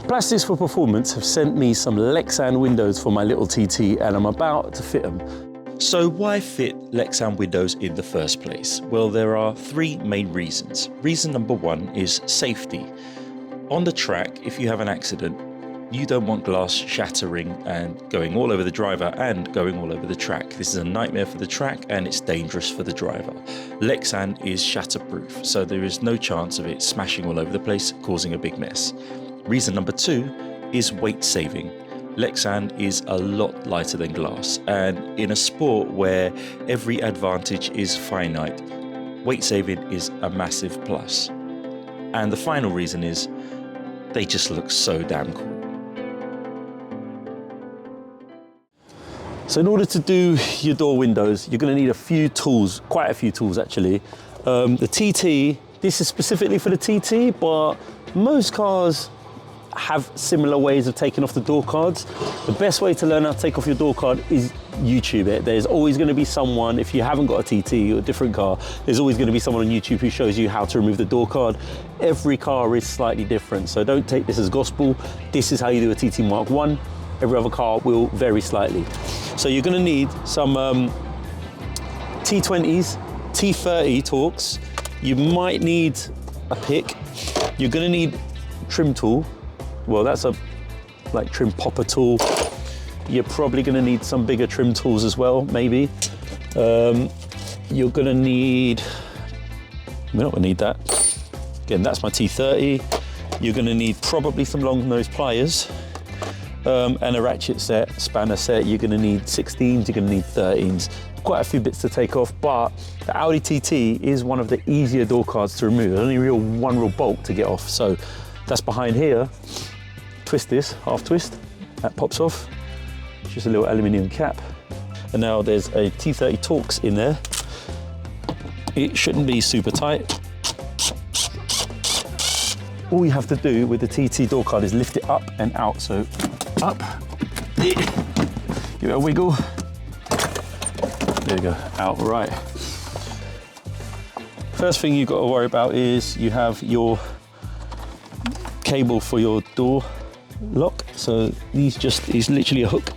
Plastics for Performance have sent me some Lexan windows for my little TT, and I'm about to fit them. So why fit Lexan windows in the first place? Well, there are three main reasons. Reason number one is safety. On the track, if you have an accident, you don't want glass shattering and going all over the driver and going all over the track. This is a nightmare for the track and it's dangerous for the driver. Lexan is shatterproof, so there is no chance of it smashing all over the place, causing a big mess. Reason number two is weight saving. Lexan is a lot lighter than glass, and in a sport where every advantage is finite, weight saving is a massive plus. And the final reason is they just look so damn cool. So in order to do your door windows, you're going to need a few tools, quite a few tools actually. The TT, this is specifically for the TT, but most cars have similar ways of taking off the door cards. The best way to learn how to take off your door card is YouTube it. There's always going to be someone, if you haven't got a TT or a different car, there's always going to be someone on YouTube who shows you how to remove the door card. Every car is slightly different, so don't take this as gospel. This is how you do a TT Mark 1. Every other car will vary slightly. So you're going to need some T20s, T30 Torx. You might need a pick. You're going to need trim tool. Well, that's a like trim popper tool. You're probably going to need some bigger trim tools as well, maybe. You're going to need, we're not going to need that. Again, that's my T30. You're going to need probably some long nose pliers and a ratchet set, spanner set. You're going to need 16s, you're going to need 13s. Quite a few bits to take off, but the Audi TT is one of the easier door cards to remove. There's only one real bolt to get off. So that's behind here. Twist this, half twist, that pops off. Just a little aluminium cap. And now there's a T30 Torx in there. It shouldn't be super tight. All you have to do with the TT door card is lift it up and out. So up, give it a wiggle. There you go, out, right. First thing you've got to worry about is you have your cable for your door lock. So is literally a hook.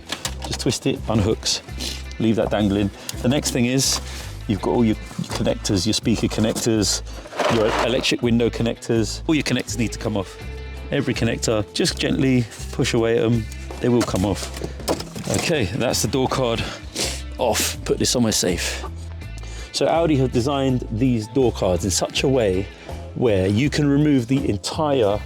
Just twist it, unhooks, leave that dangling. The next thing is you've got all your connectors, your speaker connectors, your electric window connectors. All your connectors need to come off. Every connector, just gently push away at them, they will come off. Okay, that's the door card off. Put this somewhere safe. So Audi have designed these door cards in such a way where you can remove the entire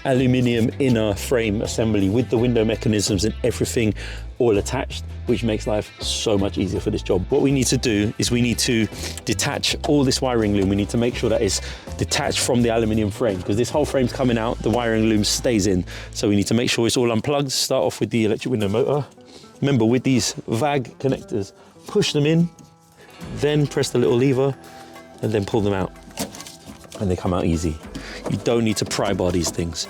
aluminium inner frame assembly with the window mechanisms and everything all attached, which makes life so much easier for this job. What we need to do is we need to detach all this wiring loom. We need to make sure that it's detached from the aluminium frame, because this whole frame's coming out, the wiring loom stays in. So we need to make sure it's all unplugged. Start off with the electric window motor. Remember, with these VAG connectors, push them in, then press the little lever and then pull them out. And they come out easy. You don't need to pry bar these things.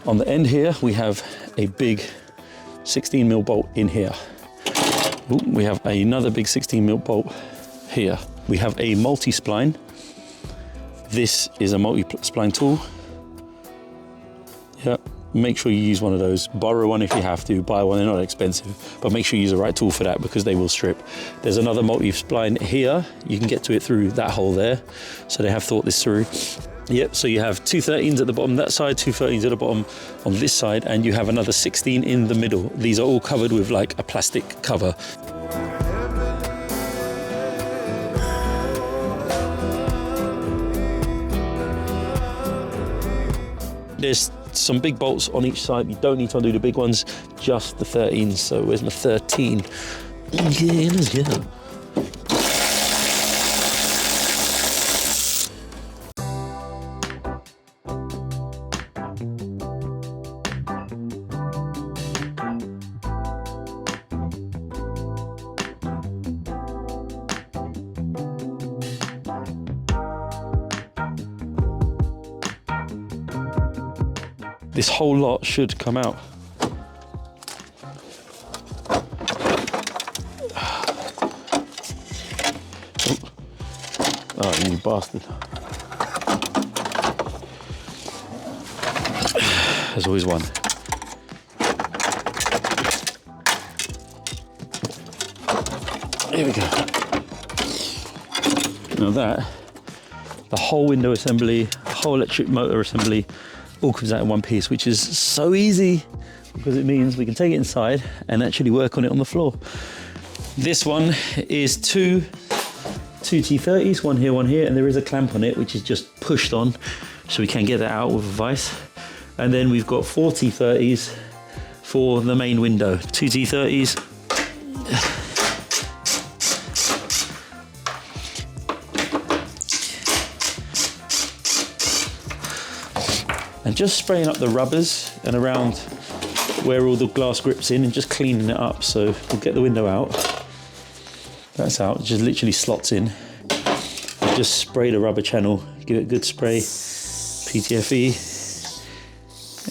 On the end here, we have a big 16mm bolt in here. Ooh, we have another big 16mm bolt here. We have a multi-spline. This is a multi-spline tool. Yeah, make sure you use one of those. Borrow one if you have to, buy one, they're not expensive, but make sure you use the right tool for that because they will strip. There's another multi-spline here. You can get to it through that hole there. So they have thought this through. Yep, so you have two 13s at the bottom that side, two 13s at the bottom on this side, and you have another 16 in the middle. These are all covered with like a plastic cover. There's some big bolts on each side. You don't need to undo the big ones, just the 13s. So where's my 13? Yeah, let's go. this whole lot should come out. Oh, you bastard. There's always one. Here we go. Now that, the whole window assembly, the whole electric motor assembly, all comes out in one piece, which is so easy because it means we can take it inside and actually work on it on the floor. This one is two T30s, one here, and there is a clamp on it which is just pushed on, so we can get that out with a vise. And then we've got 4 T30s for the main window. 2 T30s. And just spraying up the rubbers and around where all the glass grips in and just cleaning it up. So we'll get the window out. That's out, it just literally slots in. And just spray the rubber channel, give it a good spray, PTFE.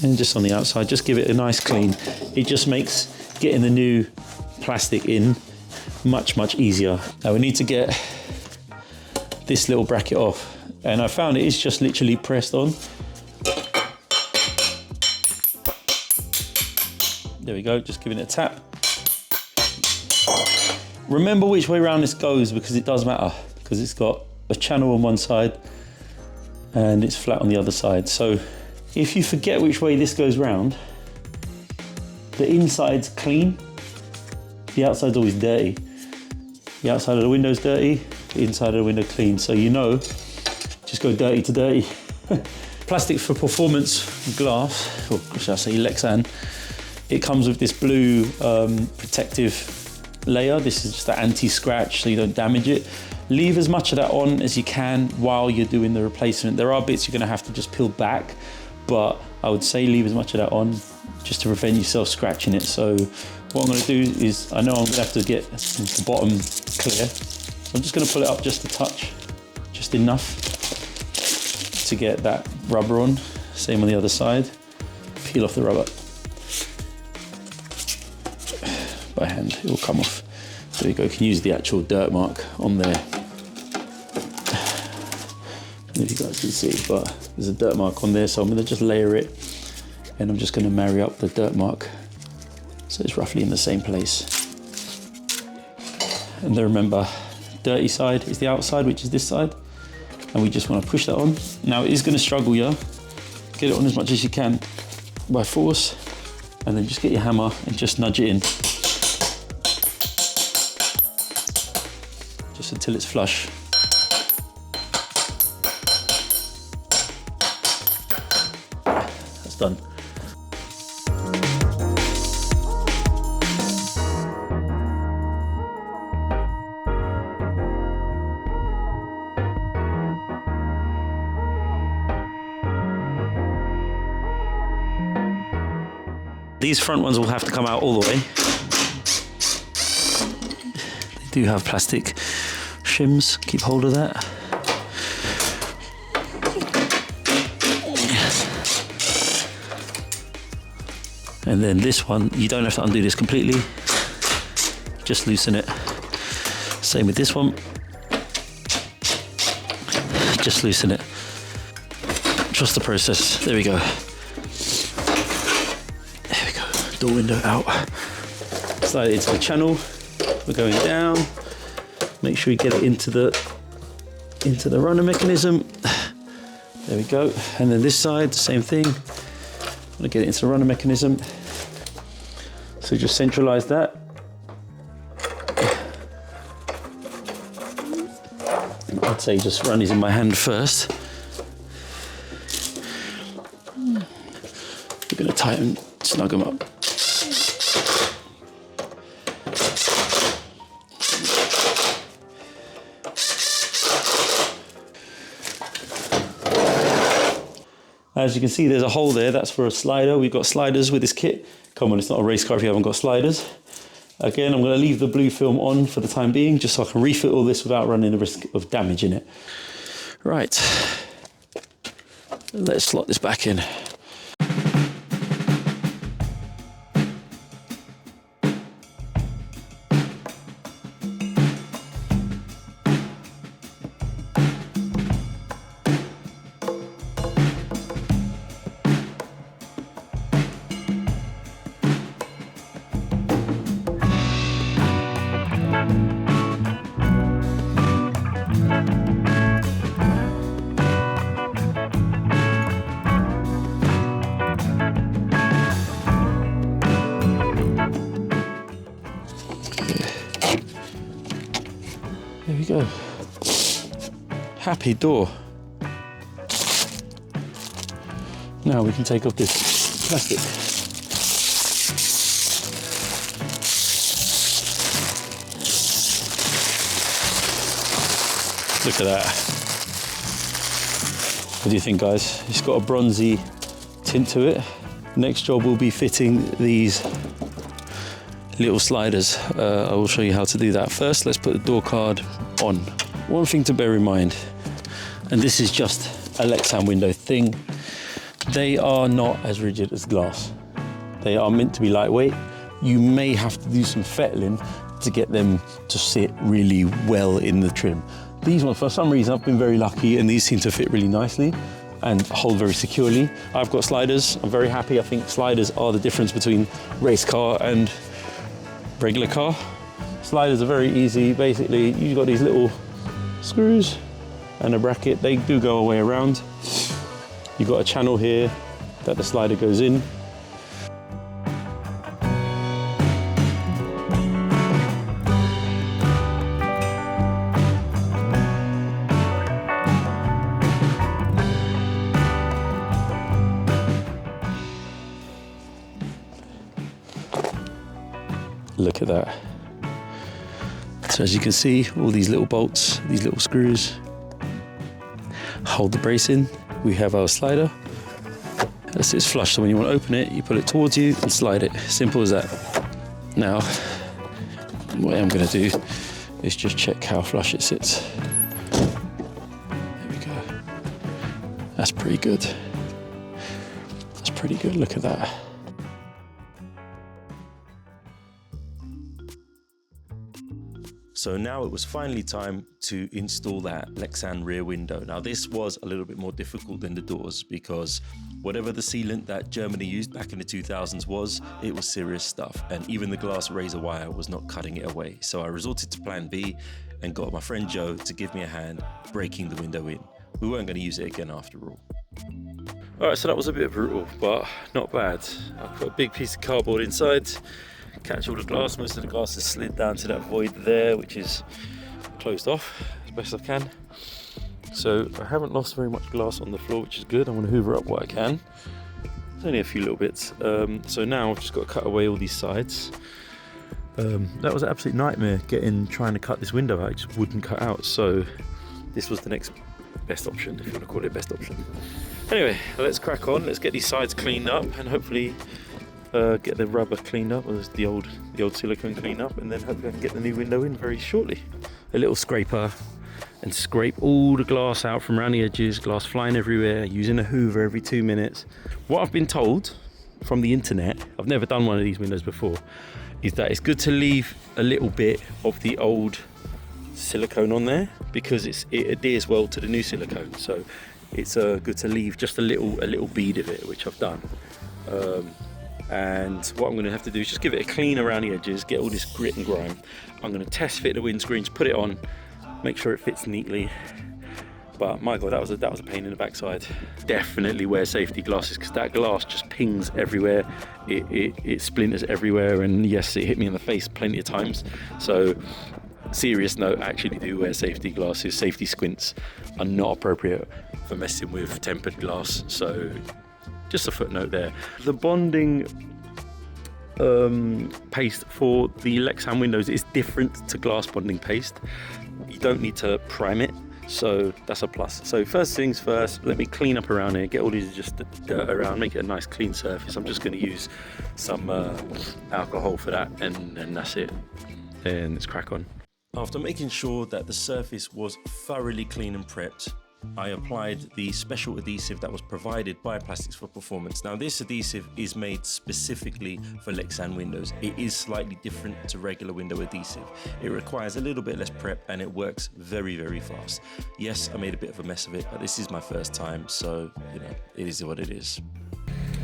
And just on the outside, just give it a nice clean. It just makes getting the new plastic in much, much easier. Now we need to get this little bracket off. And I found it is just literally pressed on. There we go, just giving it a tap. Remember which way around this goes because it does matter, because it's got a channel on one side and it's flat on the other side. So if you forget which way this goes round, the inside's clean, the outside's always dirty. The outside of the window's dirty, the inside of the window clean. So you know, just go dirty to dirty. Plastic for performance glass, or should I say Lexan, it comes with this blue protective layer. This is just the anti-scratch so you don't damage it. Leave as much of that on as you can while you're doing the replacement. There are bits you're gonna have to just peel back, but I would say leave as much of that on just to prevent yourself scratching it. So what I'm gonna do is, I know I'm gonna have to get the bottom clear. So I'm just gonna pull it up just a touch, just enough to get that rubber on. Same on the other side. Peel off the rubber. By hand, it will come off. There we go, you can use the actual dirt mark on there. I don't know if you guys can see, but there's a dirt mark on there, so I'm gonna just layer it and I'm just gonna marry up the dirt mark so it's roughly in the same place. And then remember, dirty side is the outside, which is this side, and we just wanna push that on. Now it is gonna struggle, yeah? Get it on as much as you can by force, and then just get your hammer and just nudge it in. Just until it's flush. That's done. These front ones will have to come out all the way. They do have plastic shims, keep hold of that. And then this one, you don't have to undo this completely, just loosen it. Same with this one, just loosen it. Trust the process. There we go. There we go, door window out. Slide it into the channel, we're going down. Make sure you get it into the runner mechanism. There we go. And then this side, the same thing. I'm gonna get it into the runner mechanism. So just centralize that. I'd say just run these in my hand first. We're gonna tighten, snug them up. As you can see, there's a hole there, that's for a slider. We've got sliders with this kit. Come on, it's not a race car if you haven't got sliders. Again, I'm gonna leave the blue film on for the time being, just so I can refit all this without running the risk of damaging it. Right, let's slot this back in. happy door. Now we can take off this plastic. Look at that. What do you think, guys? It's got a bronzy tint to it. Next job will be fitting these little sliders. I will show you how to do that. First, let's put the door card on. One thing to bear in mind, and this is just a Lexan window thing, they are not as rigid as glass. They are meant to be lightweight. You may have to do some fettling to get them to sit really well in the trim. These ones, for some reason, I've been very lucky and these seem to fit really nicely and hold very securely. I've got sliders, I'm very happy. I think sliders are the difference between race car and regular car. Sliders are very easy. Basically, you've got these little screws and a bracket. They do go a way around. You've got a channel here that the slider goes in. Look at that. So as you can see, all these little bolts, these little screws hold the brace in. We have our slider. It sits flush, so when you want to open it, you pull it towards you and slide it. Simple as that. Now, what I'm going to do is just check how flush it sits. There we go. That's pretty good. That's pretty good. Look at that. So now it was finally time to install that Lexan rear window. Now this was a little bit more difficult than the doors because whatever the sealant that Germany used back in the 2000s was, it was serious stuff. And even the glass razor wire was not cutting it away. So I resorted to plan B and got my friend Joe to give me a hand breaking the window in. We weren't going to use it again after all. All right, so that was a bit brutal, but not bad. I put a big piece of cardboard inside, catch all the glass. Most of the glass has slid down to that void there, which is closed off as best I can. So I haven't lost very much glass on the floor, which is good. I'm going to hoover up what I can. There's only a few little bits. So now I've just got to cut away all these sides. That was an absolute nightmare trying to cut this window out. It just wouldn't cut out. So this was the next best option, if you want to call it best option. Anyway, let's crack on. Let's get these sides cleaned up and hopefully get the rubber cleaned up, or the old silicone cleaned up, and then hopefully I can get the new window in very shortly. A little scraper and scrape all the glass out from around the edges, glass flying everywhere, using a hoover every 2 minutes. What I've been told from the internet, I've never done one of these windows before, is that it's good to leave a little bit of the old silicone on there because it adheres well to the new silicone. So it's good to leave just a little bead of it, which I've done. And what I'm going to have to do is just give it a clean around the edges, get all this grit and grime. I'm going to test fit the windscreens, put it on, make sure it fits neatly. But my God, that was a pain in the backside. Definitely wear safety glasses because that glass just pings everywhere. It splinters everywhere, and yes, it hit me in the face plenty of times. So serious note, actually do wear safety glasses. Safety squints are not appropriate for messing with tempered glass. So just a footnote there. The bonding paste for the Lexan windows is different to glass bonding paste. You don't need to prime it, so that's a plus. So first things first, let me clean up around here, get all these just dirt around, make it a nice clean surface. I'm just going to use some alcohol for that, and that's it. And let's crack on. After making sure that the surface was thoroughly clean and prepped, I applied the special adhesive that was provided by Plastics for Performance. Now this adhesive is made specifically for Lexan windows. It is slightly different to regular window adhesive. It requires a little bit less prep and it works very, very fast. Yes, I made a bit of a mess of it, but this is my first time, so it is what it is.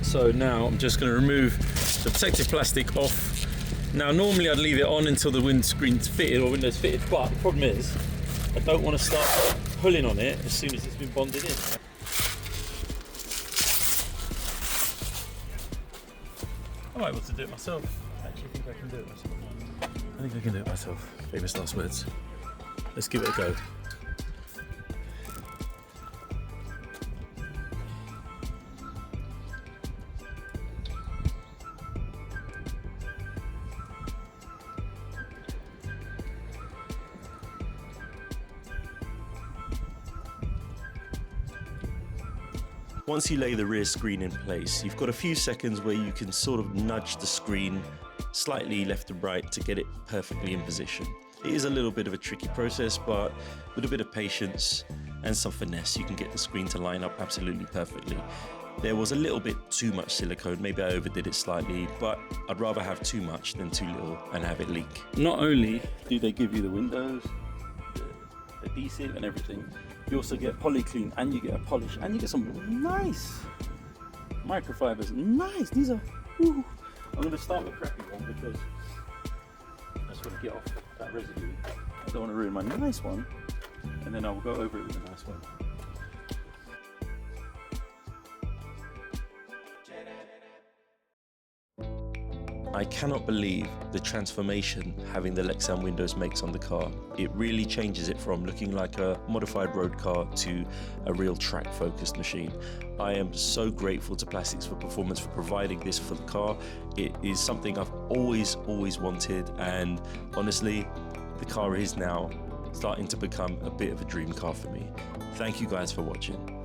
So now I'm just going to remove the protective plastic off. Now normally I'd leave it on until the windscreen's fitted or window's fitted, but the problem is I don't want to start pulling on it as soon as it's been bonded in. I might be able to do it myself. I actually think I can do it myself. I think I can do it myself. Famous last words. Let's give it a go. Once you lay the rear screen in place, you've got a few seconds where you can sort of nudge the screen slightly left and right to get it perfectly in position. It is a little bit of a tricky process, but with a bit of patience and some finesse, you can get the screen to line up absolutely perfectly. There was a little bit too much silicone, maybe I overdid it slightly, but I'd rather have too much than too little and have it leak. Not only do they give you the windows, the adhesive and everything, you also get polyclean and you get a polish and you get some nice microfibers. Nice, these are, ooh. I'm going to start with crappy one because I just want to get off that residue. I don't want to ruin my nice one, and then I'll go over it with a nice one. I cannot believe the transformation having the Lexan windows makes on the car. It really changes it from looking like a modified road car to a real track-focused machine. I am so grateful to Plastics for Performance for providing this for the car. It is something I've always wanted, and honestly, the car is now starting to become a bit of a dream car for me. Thank you guys for watching.